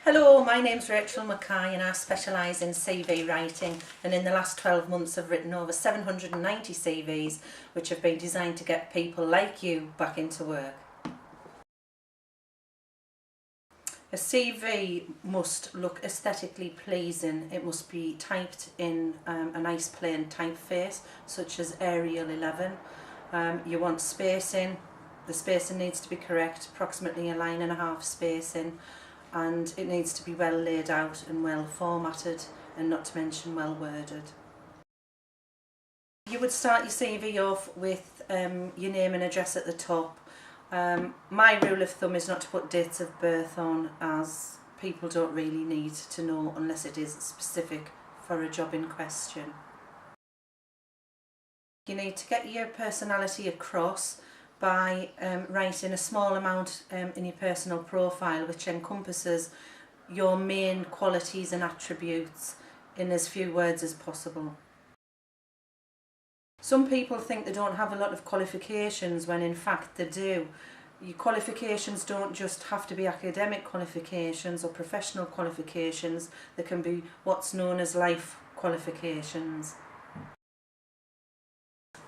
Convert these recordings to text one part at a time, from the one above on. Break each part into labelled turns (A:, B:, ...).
A: Hello, my name's Rachel Mackay and I specialise in CV writing, and in the last 12 months I've written over 790 CVs which have been designed to get people like you back into work. A CV must look aesthetically pleasing. It must be typed in a nice plain typeface such as Arial 11. You want spacing. The spacing needs to be correct, approximately 1.5 line spacing, and it needs to be well laid out and well formatted, and not to mention well worded. You would start your CV off with your name and address at the top. My rule of thumb is not to put dates of birth on, as people don't really need to know unless it is specific for a job in question. You need to get your personality across by writing a small amount in your personal profile, which encompasses your main qualities and attributes in as few words as possible. Some people think they don't have a lot of qualifications when in fact they do. Your qualifications don't just have to be academic qualifications or professional qualifications. They can be what's known as life qualifications.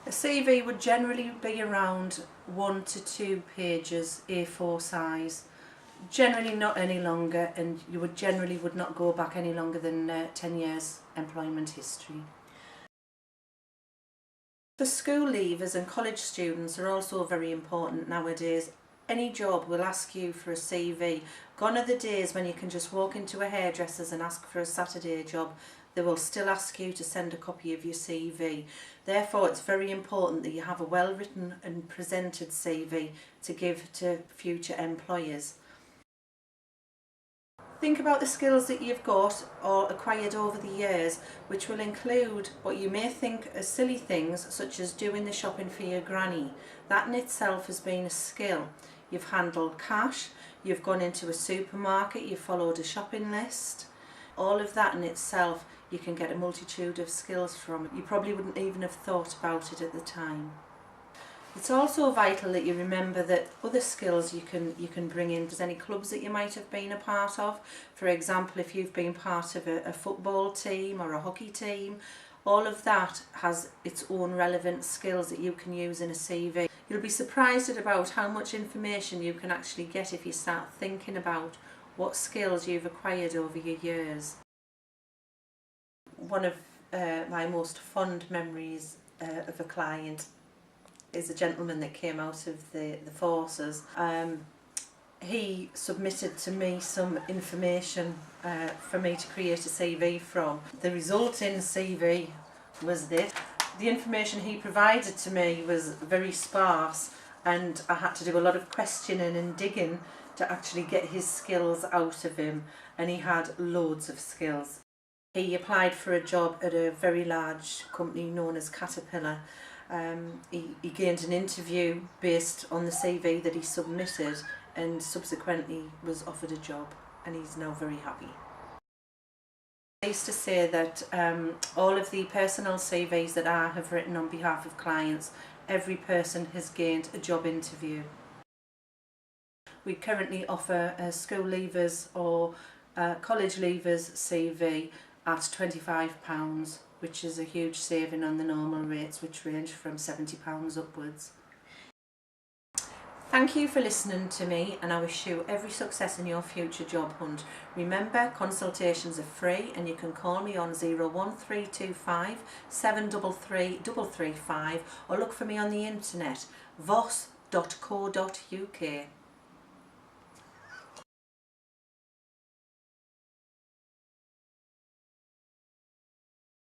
A: A CV would generally be around 1 to 2 pages, A4 size. Generally not any longer, and you would generally not go back any longer than 10 years employment history. The school leavers and college students are also very important nowadays. Any job will ask you for a CV. Gone are the days when you can just walk into a hairdresser's and ask for a Saturday job. They will still ask you to send a copy of your CV. Therefore, it's very important that you have a well-written and presented CV to give to future employers. Think about the skills that you've got or acquired over the years, which will include what you may think are silly things, such as doing the shopping for your granny. That in itself has been a skill. You've handled cash, you've gone into a supermarket, you've followed a shopping list. All of that in itself, you can get a multitude of skills from. You probably wouldn't even have thought about it at the time. It's also vital that you remember that other skills you can bring in. There's any clubs that you might have been a part of. For example, if you've been part of a football team or a hockey team, all of that has its own relevant skills that you can use in a CV. You'll be surprised at about how much information you can actually get if you start thinking about what skills you've acquired over your years. One of my most fond memories of a client is a gentleman that came out of the forces. He submitted to me some information for me to create a CV from. The resulting CV was this. The information he provided to me was very sparse, and I had to do a lot of questioning and digging to actually get his skills out of him, and he had loads of skills. He applied for a job at a very large company known as Caterpillar. He gained an interview based on the CV that he submitted, and subsequently was offered a job, and he's now very happy. I used to say that all of the personal CVs that I have written on behalf of clients, every person has gained a job interview. We currently offer a school leavers or college leavers CV at £25, which is a huge saving on the normal rates, which range from £70 upwards. Thank you for listening to me, and I wish you every success in your future job hunt. Remember, consultations are free, and you can call me on 01325 733 335 or look for me on the internet, vos.co.uk.